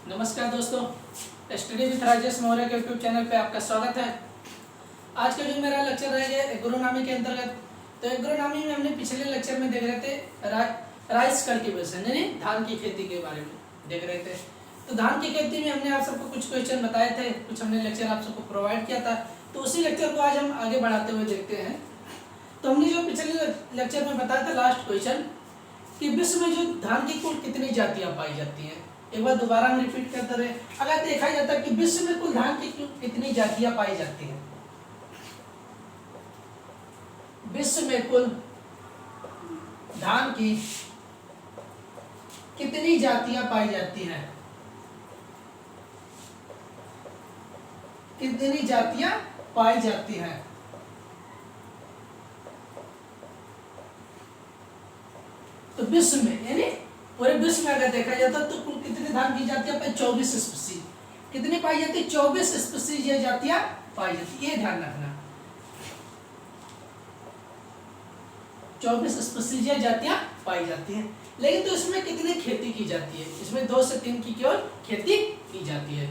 नमस्कार दोस्तों, study with Rajesh Maurya के यूट्यूब चैनल पे आपका स्वागत है। आज का जो मेरा लेक्चर रहेगा एग्रोनॉमी के अंतर्गत। तो एग्रोनॉमी में हमने पिछले लेक्चर में देख रहे थे राइस कल्टीवेशन यानी धान की खेती के बारे में देख रहे थे। तो धान की खेती में हमने आप सबको कुछ क्वेश्चन बताए थे, कुछ हमने लेक्चर आप सबको प्रोवाइड किया था। तो उसी लेक्चर को आज हम आगे बढ़ाते हुए देखते हैं। तो हमने जो पिछले लेक्चर में बताया था लास्ट क्वेश्चन कि विश्व में जो धान की कुल कितनी जातियाँ पाई जाती हैं, एक बार दोबारा हम रिपीट करते रहे। अगर देखा जाता है कि विश्व में कुल धान की कितनी जातियां पाई जाती हैं, विश्व में कुल धान की कितनी जातियां पाई जाती हैं, कितनी जातियां पाई जाती हैं। तो विश्व में यानी पूरे विश्व में अगर देखा जाता तो कुल कितने धान की जातियां पाई, 24 स्पीसीज कितनी पाई जाती है, 24 स्पीसीज ये जातियां पाई जाती है। ये ध्यान रखना, 24 स्पीसीज ये जातियां पाई जाती हैं। लेकिन तो इसमें कितनी खेती की जाती है, इसमें 2 से 3 की केवल खेती की जाती है,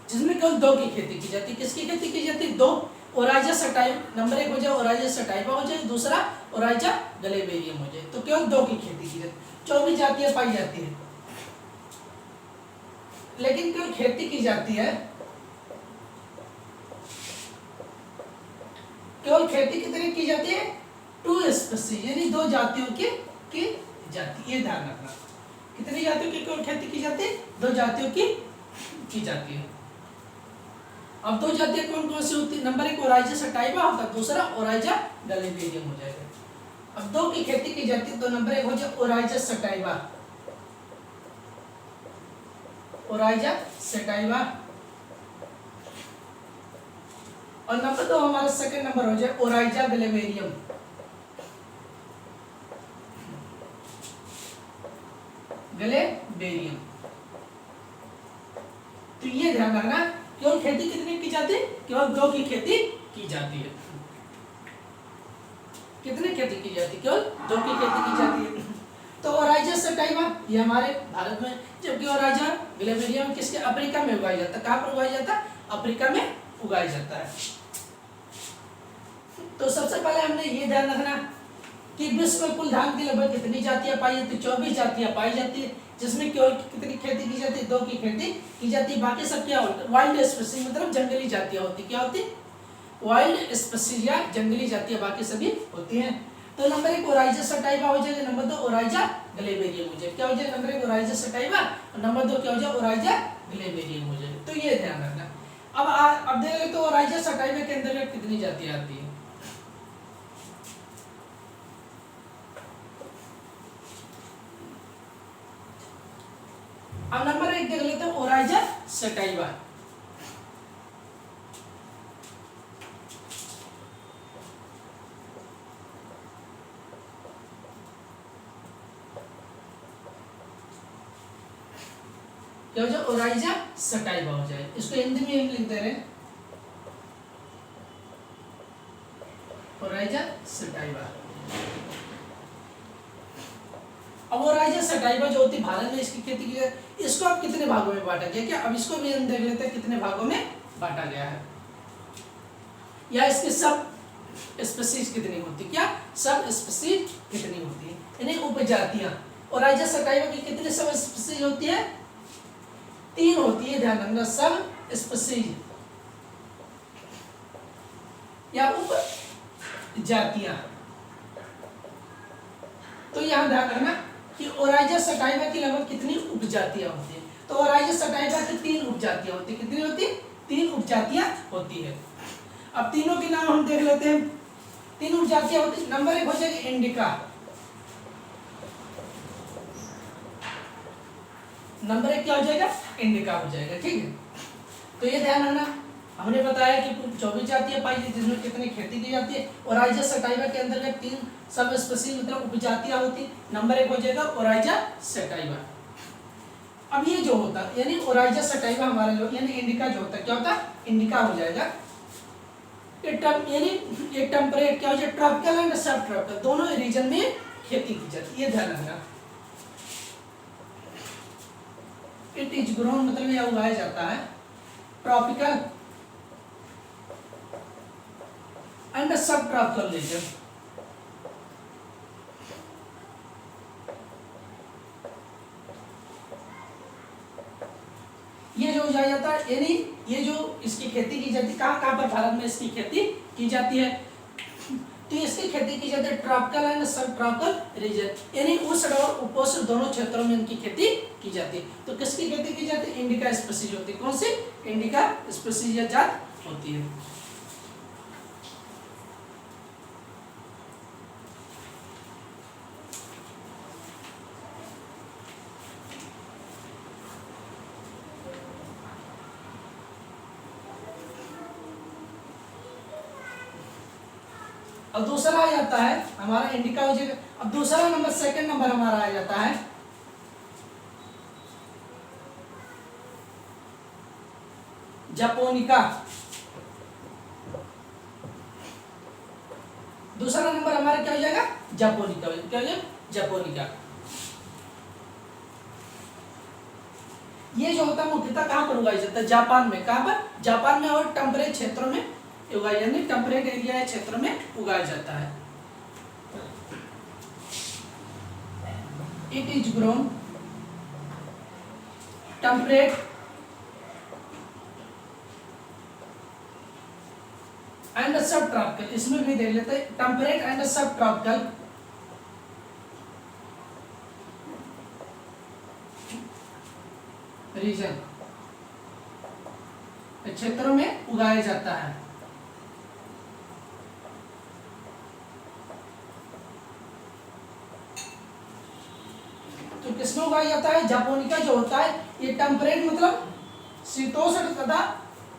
जिसमें केवल 2 की खेती की जाती है। किसकी खेती की जाती है? 2। ओराइजा सटाइवा, नंबर 1 हो जाए ओराइजा सटाइवा हो जाए, दूसरा ओराइजा गलेबेरियम हो जाए। तो केवल 2 की खेती की जाती है, 24 जातियां पाई जाती है, लेकिन केवल खेती की जाती है, केवल खेती कितनी की जाती है? 2 स्पीसीज यानी 2 जातियों की जाती। ये ध्यान रखना, कितनी जातियों की केवल खेती की जाती है? 2 जातियों की जाती है। अब 2 जातियां कौन कौन सी होती है? नंबर 1 ओराइजा सटाइवा होता है, दूसरा ओराइजा गलेबेरियम हो जाएगा। अब 2 की खेती की जाती है तो नंबर 1 हो जाए ओराइजा सटाइवा, ओराइजा सटाइवा, और नंबर 2 हमारा सेकंड नंबर हो जाए ओराइजा गलेबेरियम, गलेबेरियम। तो ये ध्यान रखना, केवल खेती कितनी की जाती है? केवल 2 की खेती की जाती है। कितनी खेती की जाती है? केवल 2 की खेती की जाती है। तो ओराइजा सटाइवा ये हमारे भारत में, जबकि ओराइजा गलेबेरियम किसके? अफ्रीका में उगाया जाता है। कहाँ पर उगाया जाता है? अफ्रीका में उगाया जाता है। तो सबसे पहले हमने ये ध्यान रखना कि विश्व में कुल धान की लगभग कितनी जातियां पाई जाती है? 24 जातियां पाई जाती है, जिसमें केवल कितनी खेती की जाती है? 2 की खेती की जाती है। बाकी सब क्या होता है? वाइल्ड स्पीसीज मतलब जंगली जातियां होती। क्या होती? वाइल्ड स्पीसीज या जंगली जातियां बाकी सभी होती हैं। तो नंबर 1 ओराइजा सटाइवा हो जाएगा, नंबर 2 ओराइजा गलेबेरियम हो जाएगा। क्या हो जाएगा? नंबर 1 ओराइजा सटाइवा और नंबर 2 क्या हो जाएगा? ओराइजा गलेबेरियम हो जाएगा। तो ये ध्यान रखना। अब देख लेते तो ओराइजा सटाइवा के अंतर्गत कितनी जातियां आती है। अब नंबर 1 देख लेते हैं ओराइजा सटाइवा। क्या हो जाए? ओराइजा सटाइवा हो जाए। इसको हिंदी में हम लिख दे रहे हैं ओराइजा सटाइवा। अब ओराइजा सटाइवा जो होती है भारत में इसकी खेती की जाए, इसको अब कितने भागों में बांटा गया? क्या अब इसको भी हम देख लेते हैं कितने भागों में बांटा गया है, या इसकी सब स्पीसीज कितनी होती है? क्या सब स्पीसीज कितनी होती है, यानी उपजातियां। ओराइजा सटाइवा की कितनी सब स्पीसीज होती है? 3 होती है। ध्यान रखना, सब स्पीसीज या उपजातियां। तो यहां ध्यान रखना कि ओराइजा सटाइवा की लगभग कितनी उपजातियां होती है? तो ओराइजा सटाइवा की 3 उपजातियां होती है। कितनी होती है? 3 उपजातियां होती है। अब तीनों के नाम हम देख लेते हैं। 3 उपजातियां होती है। नंबर 1 हो जाएगी इंडिका, नंबर 1 क्या हो जाएगा? इंडिका हो जाएगा। ठीक है, तो ये ध्यान रखना। हमने बताया कि कुल 24 जातियां पाई जाती है, जिसमें कितनी खेती की जाती है। ओराइजा सटाइवा के अंतर्गत 3 सब स्पीसीज मतलब उपजातियां होती। नंबर 1 हो जाएगा ओराइजा सटाइवा। अब ये जो होता है यानी ओराइजा सटाइवा हमारा जो यानी इंडिका जो होता है, क्या होता है? इंडिका हो जाएगा। यानी ये टेम्परेट क्या हो जाए? ट्रॉपिकल एंड सब ट्रॉपिकल दोनों रीजन में खेती की जाती है। ये ध्यान रखना। इट इज ग्रोन मतलब यह उगाया जाता है ट्रॉपिकल एंड सब ट्रॉपिकल रीजन। ये जो उगाया जाता है यानी ये जो इसकी खेती की जाती है कहाँ पर भारत में इसकी खेती की जाती है, तो इसकी खेती की जाती है ट्रॉपिकल एंड सब ट्रॉपिकल रीजन यानी उष्ण और उपोष्ण दोनों क्षेत्रों में इनकी खेती की जाती है। तो किसकी खेती की जाती है? इंडिका स्पीसीज होती है। कौन सी? इंडिका स्पीसीज जात होती है। अब दूसरा आ जाता है हमारा इंडिका हो जाएगा। अब दूसरा नंबर सेकंड नंबर हमारा आ जाता है जापोनिका। दूसरा नंबर हमारा क्या हो जाएगा? जापोनिका। क्या हो जाएगा? जापोनिका। ये जो होता है मुख्यतः कहां पर उगाया जाता है? जापान में। कहां पर? जापान में और टेम्परेट क्षेत्रों में उगाया, यानी टेम्परेट एरिया क्षेत्र में उगाया जाता है। It is grown temperate and सब ट्रॉपिकल, इसमें भी देख लेते हैं टेम्परेट एंड सब ट्रॉपिकल रीजन क्षेत्रों में उगाया जाता है। तो किसमें उगाया जाता है? जापोनिका जो होता है ये टेम्परेट मतलब शीतोष्ण तथा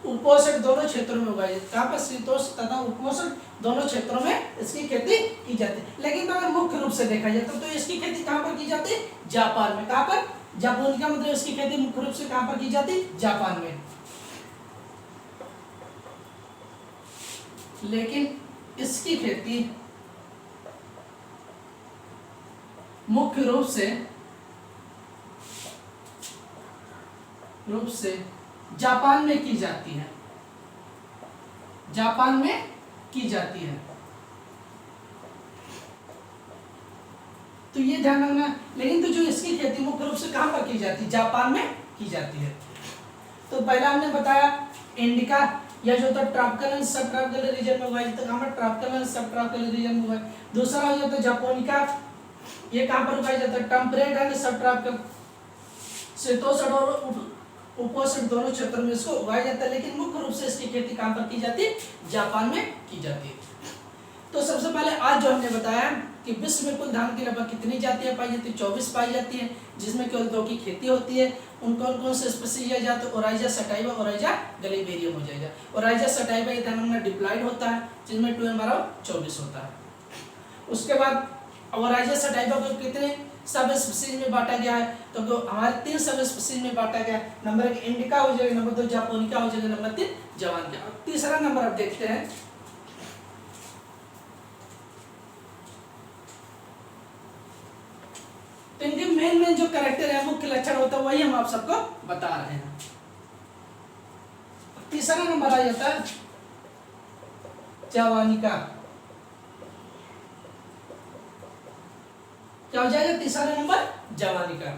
उपोष्ण दोनों क्षेत्रों में उगाया जाता है। कहाँ पर? शीतोष्ण तथा उपोष्ण दोनों क्षेत्रों में इसकी खेती की जाती है। लेकिन अगर मुख्य रूप से देखा जाए तो इसकी खेती कहाँ पर की जाती है? जापान में। कहाँ पर? जापोनिका मतलब इसकी खेती मुख्य रूप से कहाँ पर की जाती है? जापान में। लेकिन इसकी खेती मुख्य रूप से जापान में की जाती है। जापान में की जाती है। तो ये ध्यान रखना। लेकिन तो जो इसकी खेती मुख्य रूप से कहां पर की जाती है? जापान में की जाती है। तो पहला हमने बताया इंडिका, यह जो होता है ट्रॉपिकल एंड सब ट्रॉपिकल रीजन में उगाया जाता है। कहां पर? ट्रॉपिकल एंड सब ट्रॉपिकल रीजन में उगाया। दूसरा हो जाता है जापोनिका, ये कहां पर उगाया जाता है? टेम्परेट एंड सब ट्रॉपिकल शीतोष्ण और उपोष्ण दोनों क्षेत्रों में इसको उगाया जाता है। लेकिन मुख्य रूप से इसकी खेती कहां पर की जाती है? जापान में की जाती है। तो सबसे पहले आज जो हमने बताया कि विश्व में कुल धान की लगभग कितनी जातियां पाई जाती है? 24 पाई जाती है, जिसमें केवल 2 की खेती होती है। उन कौन से स्पीसीज जाते हैं? ओराइजा सटाइवा, ओराइजा गलिबेरियम हो जाएगा। ओराइजा सटाइवा ये ध्यान में डिप्लॉयड होता है, जिसमें 2 हमारा 24 होता है। उसके बाद ओराइजा सटाइवा को कितने सब स्पीसीज में बांटा गया है? तो हमारे 3 सब स्पीसीज में बांटा गया है। नंबर 1 इंडिका हो जाएगा, नंबर 2 जापोनिका हो जाएगा, नंबर 3 जवानिका। तीसरा नंबर अब देखते हैं तो इनके मेन जो कैरेक्टर है, मुख्य लक्षण होता है, वही हम आप सबको बता रहे हैं। तीसरा नंबर आ जाता है जवानिका। क्या हो जाएगा? तीसरा नंबर जवानिका।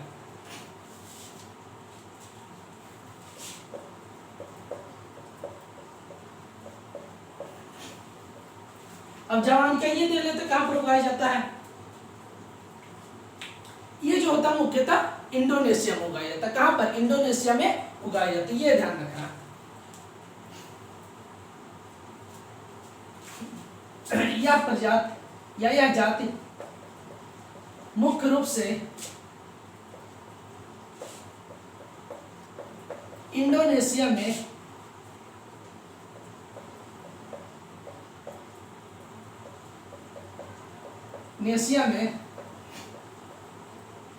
अब जवानिका ये दे लेते कहां पर उगाया जाता है? ये जो होता है मुख्यतः इंडोनेशिया में उगाया जाता है। कहां पर? इंडोनेशिया में उगाया जाता है। ये ध्यान रखना। यह प्रजाति या यह जाति मुख्य रूप से इंडोनेशिया में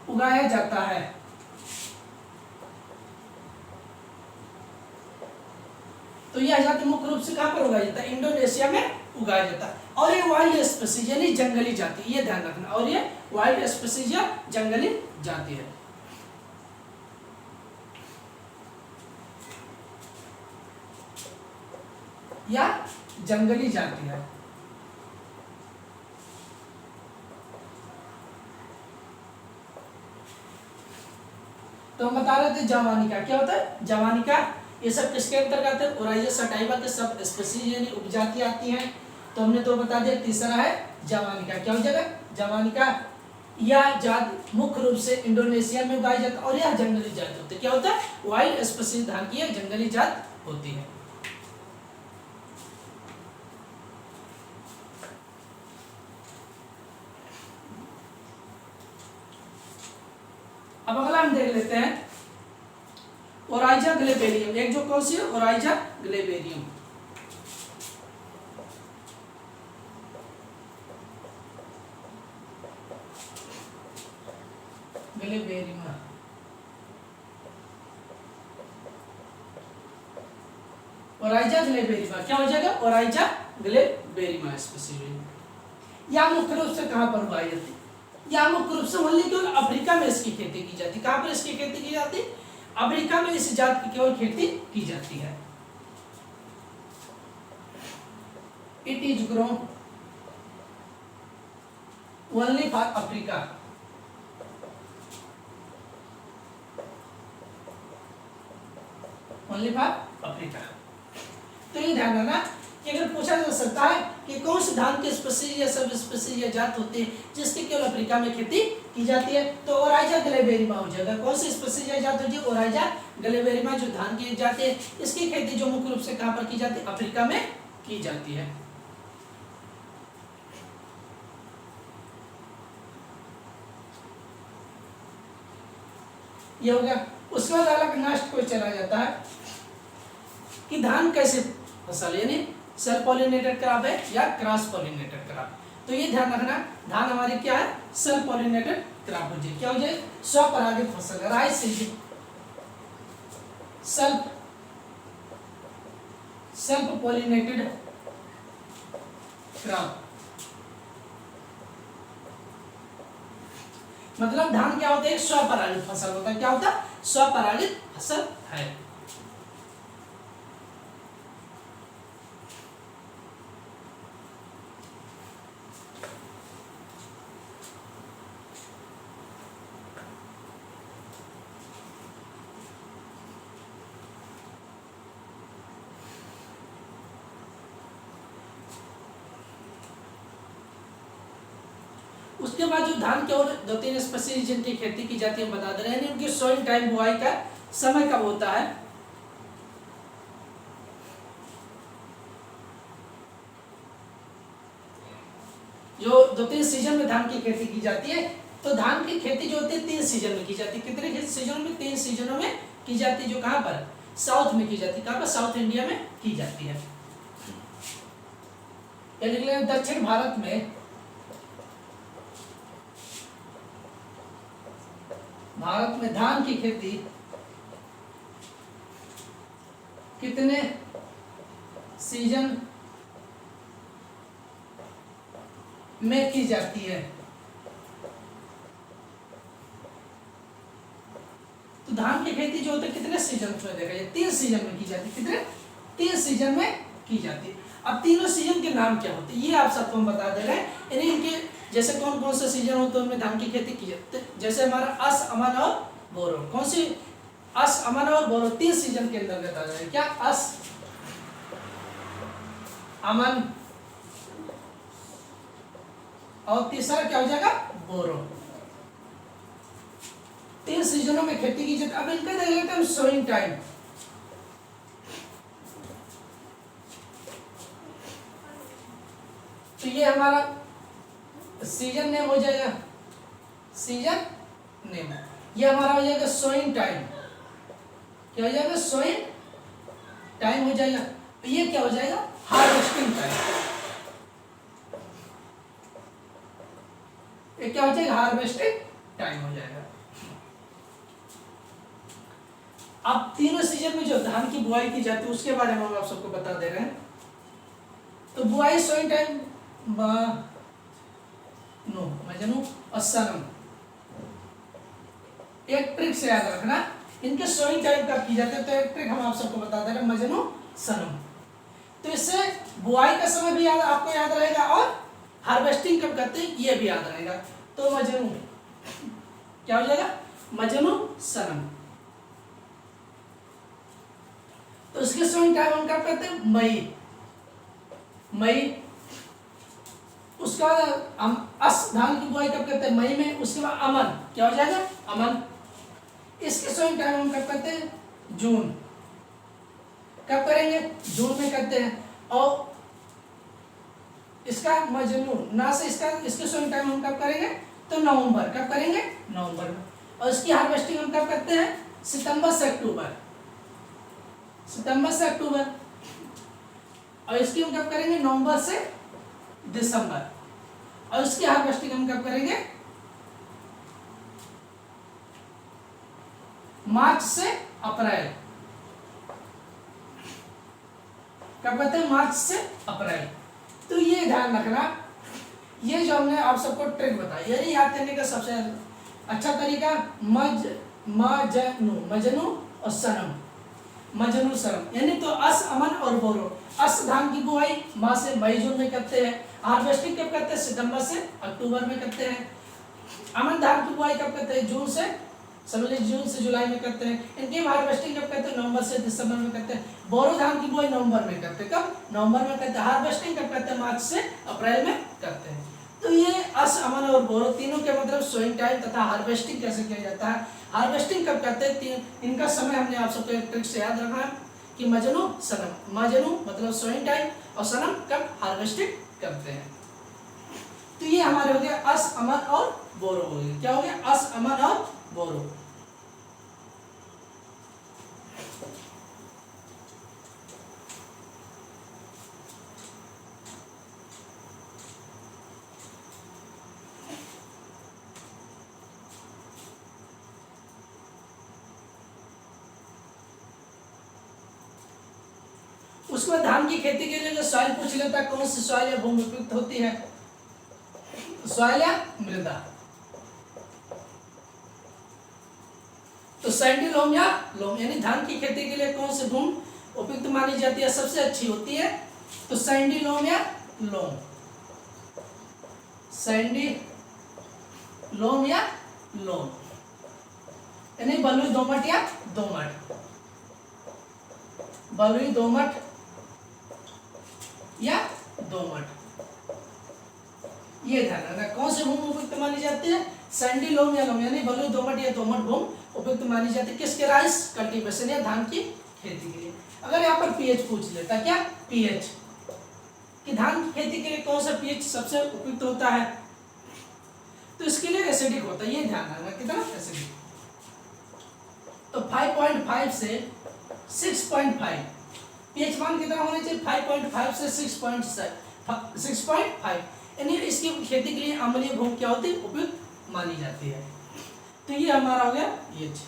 उगाया जाता है। तो यह जाति मुख्य रूप से कहां पर उगाया जाता है? इंडोनेशिया में उगाया जाता है। और ये वाइल्ड स्पीसीज यानी जंगली जाति, ये ध्यान रखना। और ये वाइल्ड स्पीसीज या जंगली जाति है। या जंगली जाति है। तो हम बता रहे थे जवानिका क्या होता है, जवानिका ये सब किसके अंतर्गत है, ओराइजा सटाइवा के सब स्पीशीज यानी उपजाति आती हैं। तो हमने तो बता दिया, तीसरा है जवानिका। क्या हो जाएगा, जवानिका। यह जात मुख्य रूप से इंडोनेशिया में उगाई जाती है और यह जंगली जात होती है। क्या होता है, वाइल्ड स्पीशीज धान की जंगली जात होती है। अब अगला हम देख लेते हैं ओराइजा ग्लेबेरियम। एक जो कौन सी है, ओराइजा ग्लेबेरियम। ग्लेबेरियम ओराइजा ग्लेबेरियम क्या हो जाएगा, ओराइजा ग्लेबेरियम स्पेसिफिक। या मुख्य रूप से कहां पर उगाई जाती है, या मुख्य रूप से ओनली केवल अफ्रीका में इसकी खेती की जाती है। कहां पर इसकी खेती की जाती है, अफ्रीका में इस जात की केवल खेती की जाती है। It is grown only for Africa. Only for Africa. तो ये ध्यान रखना कि अगर पूछा जा सकता है कि कौन से धान के स्पीशीज या सब स्पीशीज या जात होती है जिसकी केवल अफ्रीका में खेती की जाती है, तो ओराइजा ग्लेबेरियम हो जाएगा। कौन सी स्पीशीज या जात होती है, ओराइजा ग्लेबेरियम जो धान की जाती है, इसकी खेती जो मुख्य रूप से कहां पर की जाती है, अफ्रीका में की जाती है। ये हो गया। उसके बाद अलग नेक्स्ट क्वेश्चन आ जाता है कि धान कैसे फसल यानी सेल्फ पॉलिनेटेड क्रॉप है या क्रॉस पॉलिनेटेड क्रॉप। तो ये ध्यान रखना, धान हमारी क्या है, सेल्फ पॉलिनेटेड क्रॉप हो जाए। क्या हो जाए, स्वपरागित फसल है। Right season self pollinated crop मतलब धान क्या होता है, स्वपरागित फसल होता है। क्या होता है, स्वपरागित फसल है। उसके बाद जो धान के और दो तीन स्पीशीज जिनकी खेती की जाती है बता दे रहे हैं, उनकी सोइंग टाइम, बुआई का समय कब होता है। जो दो तीन सीजन में धान की खेती की जाती है, तो धान की खेती जो होती है 3 सीजन में की जाती है। कितने सीजनों में, 3 सीजनों में की जाती है। जो कहां पर, साउथ में की जाती है। कहां पर, साउथ इंडिया में की जाती है। दक्षिण भारत में, धान की खेती कितने सीजन में की जाती है। तो धान की खेती जो होती है कितने सीजन में देखा जाए, 3 सीजन में की जाती है। कितने, 3 सीजन में की जाती है। अब तीनों सीजन के नाम क्या होते हैं ये आप सबको हम बता दे रहे हैं। यानी इनके जैसे कौन कौन से सीजन होते हैं उनमें धान की खेती की जाती है। जैसे हमारा अस, अमन और बोरो। कौन सी, अस, अमन और बोरो 3 सीजन के अंतर्गत आ जाए। क्या, अस, अमन और तीसरा क्या हो जाएगा, बोरो। 3 सीजनों में खेती की जाती है। अब इनका देख लेते हैं सोइंग टाइम। तो ये हमारा सीजन नेम हो जाएगा, सीजन नेम। ये हमारा हो जाएगा सोइंग टाइम। क्या हो जाएगा, सोइंग टाइम हो जाएगा। तो ये क्या हो जाएगा, हार्वेस्टिंग टाइम। ये क्या हो जाएगा, हार्वेस्टिंग टाइम हो जाएगा। अब तीनों सीजन में जो धान की बुआई की जाती है उसके बारे में हम आप सबको बता दे रहे हैं। तो बुआई सोइंग टाइम नो मजनू और सनम, एक ट्रिक से याद रखना इनके सोइंग टाइम कब की जाती है। तो एक ट्रिक हम आप सबको बता दे रहे हैं, मजनू सनम। तो इससे बुआई का समय भी आपको याद रहेगा और हार्वेस्टिंग कब करते हैं ये भी याद रहेगा। तो मजनू क्या हो जाएगा, मजनू सनम। तो इसके सोइंग टाइम हम कब करते हैं, मई। उसका हम अस धान की बुआई कब करते हैं, मई में। उसके बाद अमन क्या हो जाएगा, अमन। इसके सोइंग टाइम हम कब करते हैं, जून। कब करेंगे, जून में करते हैं। और इसका मजनू ना से इसके सोइंग टाइम हम कब करेंगे, तो नवंबर। कब करेंगे, नवंबर में। और इसकी हार्वेस्टिंग हम कब करते हैं, सितंबर से अक्टूबर। और इसकी हम कब करेंगे, नवंबर से दिसंबर। और इसकी हार्वेस्टिंग हम कब करेंगे, मार्च से अप्रैल। कब करते हैं, मार्च से अप्रैल। तो ये ध्यान रखना, ये जो हमने आप सबको ट्रिक बताई, यही याद करने का सबसे अच्छा तरीका मजनू और सनम। मजनू सनम यानी तो अस, अमन और बोरो। अस धान की बुआई माह से मई जून में करते हैं। हार्वेस्टिंग कब करते हैं, सितंबर से अक्टूबर में करते हैं। अमन धान की बुआई कब करते हैं, जून से जुलाई में करते हैं। इनकी हार्वेस्टिंग कब करते हैं, नवंबर से दिसंबर में करते हैं। बोरो धान की बुआई नवंबर में करते हैं। कब, नवंबर में करते हैं। हार्वेस्टिंग कब करते हैं, मार्च से अप्रैल में करते हैं। तो ये अस, अमन और बोरो तीनों के मतलब सोइंग टाइम तथा हार्वेस्टिंग कैसे किया जाता है। हार्वेस्टिंग कब करते हैं, इनका समय हमने आप सबको एक ट्रिक से याद रखना है कि मजनू सनम। मजनू मतलब सोइंग टाइम और सनम कब हार्वेस्टिंग करते हैं। तो ये हमारे हो गया अस, अमन और बोरो हो गया। क्या हो गया, अस, अमन और बोरो। उसके बाद धान की खेती के लिए जो सॉइल पूछ लेता है, कौन सी सॉइल या भूमि उपयुक्त होती है, सॉइल या मृदा। तो सैंडी लोम या लोम, यानी धान की खेती के लिए कौन सी भूमि उपयुक्त मानी जाती है, सबसे अच्छी होती है। तो सैंडी लोम या लोम, सैंडी लोम या लोम, यानी बलुई दोमट या दोमट। बलुई दोमट या दोमट, ये ध्यान रखना। कौन सी भूमि उपयुक्त मानी जाती है, सैंडी लोम या लोम, यानी बलुई दोमट या दोमट भूमि उपयुक्त मानी जाती है। किसके, राइस कल्टीवेशन या धान की खेती के लिए। अगर यहाँ पर पीएच पूछ लेता, क्या पीएच, कि धान की खेती के लिए कौन सा पीएच सबसे उपयुक्त होता है, तो इसके लिए एसिडिक होता है। ये ध्यान रखना, कितना एसिडिक। तो 5.5 से 6.5, पीएच मान कितना होना चाहिए, 5.5 से 6.5, यानी इसकी खेती के लिए अम्लीय भूमि क्या होती है, उपयुक्त मानी जाती है। तो ये हमारा हो गया पीएच।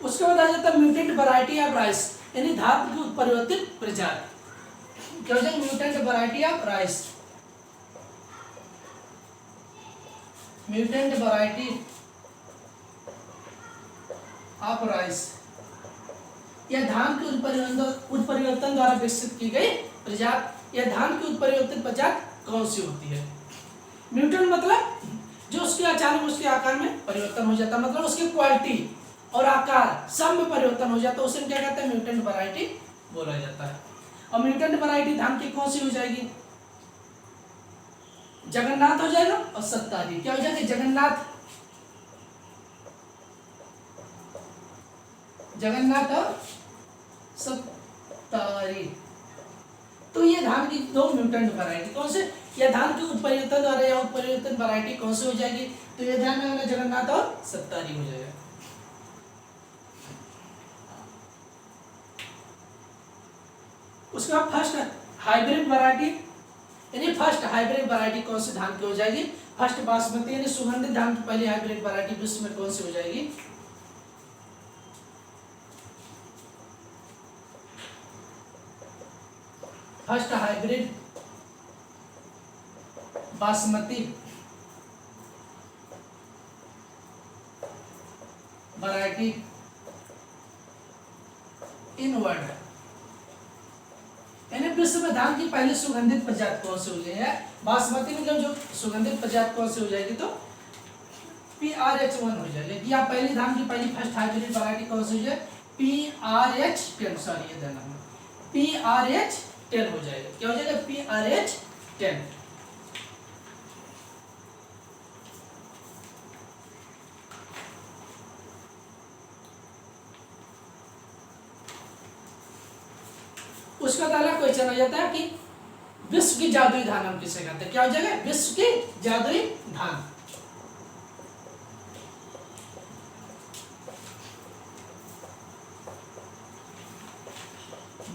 उसके बाद आ जाता है म्यूटेंट वैरायटी ऑफ राइस, यानी धान की उत्परिवर्तित प्रजाति। क्या हो जाएगा, mutant variety of rice, mutant variety of rice, यह धान के उत्परिवर्तन द्वारा विकसित की गई प्रजाति। यह धान की उत्परिवर्तित प्रजाति कौन सी होती है। म्यूटेंट मतलब जो उसके अचानक उसके आकार में परिवर्तन हो जाता, मतलब उसकी क्वालिटी और आकार सब में परिवर्तन हो जाता है, उसे क्या कहते हैं, म्यूटेंट वैरायटी बोला जाता है। और म्यूटेंट वैरायटी धान की कौन सी हो जाएगी, जगन्नाथ हो जाएगा और सत्तारी। क्या हो जाएगा, जगन्नाथ और सत्तारी। तो ये धान की दो म्यूटेंट वैरायटी कौन से, या धान के उत्परिवर्तन द्वारा या उत्परिवर्तन वैरायटी कौन सी हो जाएगी, तो ये ध्यान रखना, जगन्नाथ और सत्तारी हो जाएगा। उसके बाद फर्स्ट हाइब्रिड वैरायटी, यानी फर्स्ट हाइब्रिड वैरायटी कौन सी धान की हो जाएगी, फर्स्ट बासमती यानी सुगंधित धान की पहली हाइब्रिड वैरायटी विश्व में कौन सी हो जाएगी, first hybrid basmati variety in world, यानी विश्व में धान की पहली सुगंधित प्रजाति कौन सी हो जाएगी? बासमती मतलब जो सुगंधित प्रजाति कौन सी हो जाएगी? तो PRH1 हो जाएगी। या पहली धान की पहली फर्स्ट हाइब्रिड वैरायटी कौन सी हो जाए? PRH10, सॉरी ये देना है, PRH10 हो जाएगा। क्या हो जाएगा? PRH10। उसका पहला क्वेश्चन हो जाता है कि विश्व की जादुई धान हम किसे कहते हैं? क्या हो जाएगा? विश्व की जादुई धान।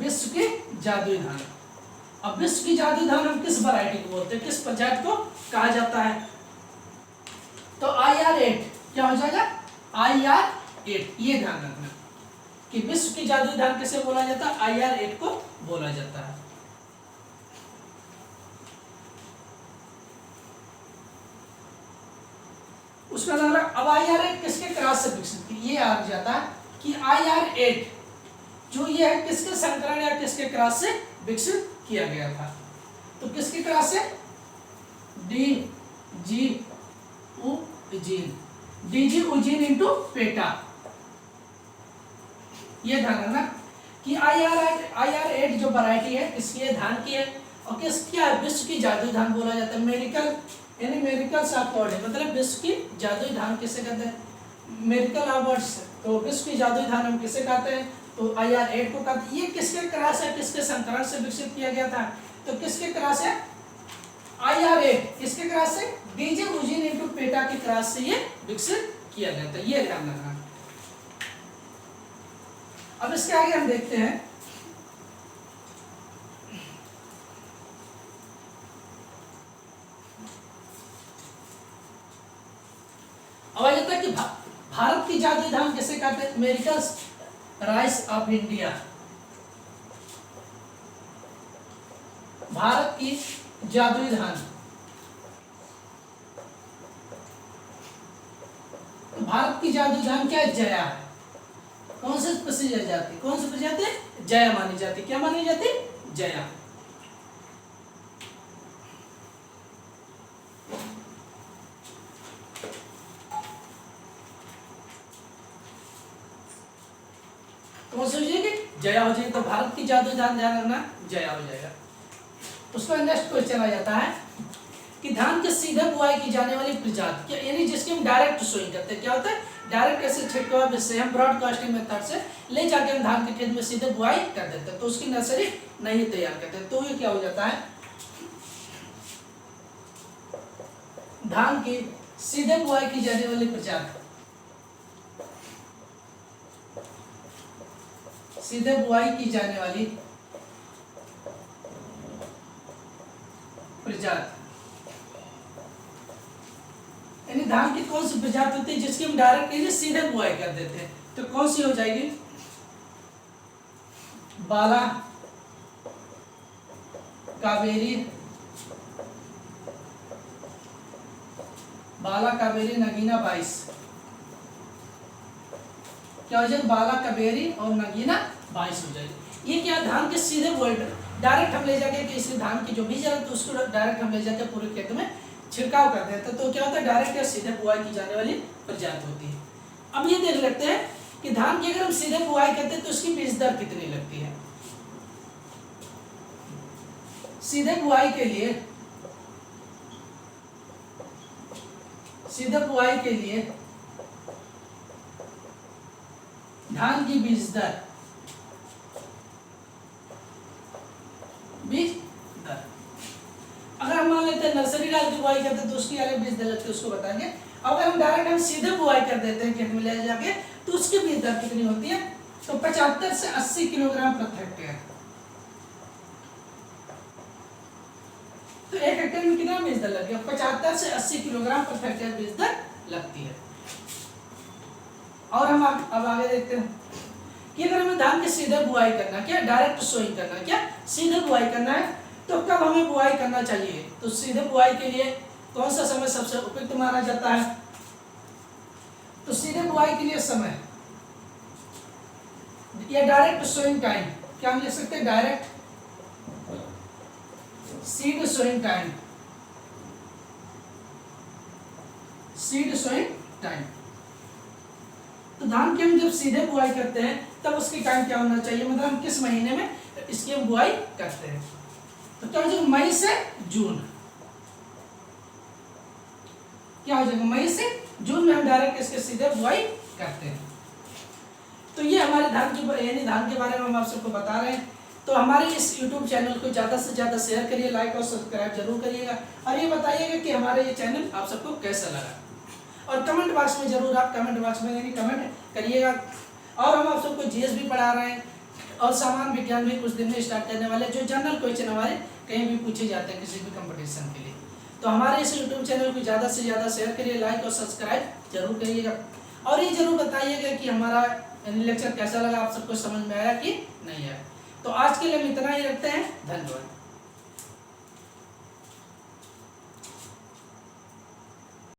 विश्व की जादुई धान। अब विश्व की जादुई धान हम किस वैरायटी को बोलते हैं, किस प्रजाति को कहा जाता है? तो IR8 क्या हो जाएगा? IR8, ये ध्यान रखना कि विश्व की जादुई धान किसे बोला जाता है? IR8 को बोला जाता है। उसका द्वारा अब IR8 किसके क्रॉस से विकसित की? ये आ जाता है कि IR8 जो ये है किसके संकरण या किसके क्रॉस से विकसित किया गया था? तो किसके क्रॉस से? DG उजीन इनटू पेटा। ये ध्यान रखना कि IR8 जो वैरायटी है किसकी है? धान की है। और किसकी है? विश्व की जादुई धान बोला जाता है। मेरिकल यानी मेरिकल्स अवार्ड है, मतलब विश्व की जादुई धान किसे कहते हैं? मेरिकल अवार्ड्स। तो विश्व की जादुई धान हम किसे कहते हैं? तो IR8 को कहते हैं। ये किसके क्रॉस है, किसके संकरण से विकसित किया गया था? तो किसके क्रॉस है? IR8 किसके क्रॉस से? DG उजीन इनटू पेटा के क्रॉस से ये विकसित किया गया था। ये ध्यान रखना। अब इसके आगे हम देखते हैं अब आ जाता है कि भारत की जादुई धान किसे कहते हैं? Miracles rice of India. Bharat की जादुई धान। तो भारत की जादुई धान क्या है? जया है। कौन सी प्रजाति? कौन सी प्रजाति? जया मानी जाती। क्या मानी जाती? जया। कौन सी हो जाएगी? जया हो जाएगी। तो भारत की जादुई धान ध्यान रखना, जया हो जाएगा। उसका नेक्स्ट क्वेश्चन आ जाता है कि धान के सीधे बुआई की जाने वाली प्रजाति क्या, यानी जिसकी हम डायरेक्ट सोइंग करते हैं। क्या होता है? डायरेक्ट ऐसे छिड़काव से हम ब्रॉडकास्टिंग मेथड से ले जाके हम धान के खेत में सीधे बुआई कर देते हैं, तो उसकी नर्सरी नहीं तैयार करते। तो ये क्या हो जाता है? धान की सीधे बुआई की जाने वाली प्रजाति, सीधे बुआई की जाने वाली प्रजाति, यानी धान की कौन सी प्रजाति होती है जिसकी हम डायरेक्ट सीधे बुआई कर देते हैं? तो कौन सी हो जाएगी? बाला कावेरी, बाला कावेरी नगीना 22। क्या हो जाएगा? बाला कावेरी और नगीना 22 हो जाएगी। ये क्या? धान के सीधे बुआई डायरेक्ट हम ले जाके कि इस धान की जो बीज है तो उसको डायरेक्ट हम ले जाके पूरे खेत में छिड़काव कर देते हैं। तो क्या होता है? डायरेक्ट या सीधे बुआई की जाने वाली प्रजाति होती है। अब ये देख लेते हैं कि धान की अगर हम सीधे बुआई करते हैं तो उसकी बीज दर कितनी लगती है। सीधे बुआई के लिए, सीधे बुआई के लिए धान की बीज दर, बीज दर अगर हम मान लेते हैं नर्सरी डाल के बुआई करते हैं तो उसकी अलग बीज दर लगती है, उसको बताएंगे। अगर हम डायरेक्ट हम सीधे बुआई कर देते हैं खेत में ले जाके तो उसकी बीज दर कितनी होती है? तो 75 से 80 किलोग्राम प्रति हेक्टेयर। तो एक हेक्टेयर में कितना बीज दर लगती है? 75 से 80 किलोग्राम प्रति हेक्टेयर बीज दर लगती है। और हम अब आगे देखते हैं कि अगर हमें धान की सीधे बुआई करना, क्या डायरेक्ट सोइंग करना, क्या सीधे बुआई करना है, तो कब हमें बुआई करना चाहिए? तो सीधे बुआई के लिए कौन सा समय सबसे उपयुक्त माना जाता है? तो सीधे बुआई के लिए समय या डायरेक्ट सोइंग टाइम, क्या हम लिख सकते हैं? Direct seed sowing time, seed sowing time. तो धान की हम जब सीधे बुआई करते हैं तब उसकी टाइम क्या होना चाहिए, मतलब हम किस महीने में इसकी हम बुआई करते हैं? तो क्या हो जाएगा? मई से जून। क्या हो जाएगा? मई से जून में हम डायरेक्ट इसके सीधे बुआई करते हैं। तो ये हमारे धान की यानी धान के बारे में हम आप सबको बता रहे हैं। तो हमारे इस YouTube चैनल को ज़्यादा से ज़्यादा शेयर करिए, लाइक और सब्सक्राइब जरूर करिएगा, और ये बताइएगा कि हमारे ये चैनल आप सबको कैसा लगा, और कमेंट बॉक्स में जरूर आप कमेंट बॉक्स में यानी कमेंट करिएगा। और हम आप सबको जीएस भी पढ़ा रहे हैं और सामान्य विज्ञान भी कुछ दिन में स्टार्ट करने वाले, जो जनरल क्वेश्चन हमारे कहीं भी पूछे जाते हैं किसी भी कंपटीशन के लिए। तो हमारे इस यूट्यूब चैनल को ज़्यादा से ज़्यादा शेयर करिए, लाइक और सब्सक्राइब जरूर करिएगा, और ये जरूर बताइएगा कि हमारा लेक्चर कैसा लगा, आप सबको समझ में आया कि नहीं आया। तो आज के लिए हम इतना ही रखते हैं। धन्यवाद।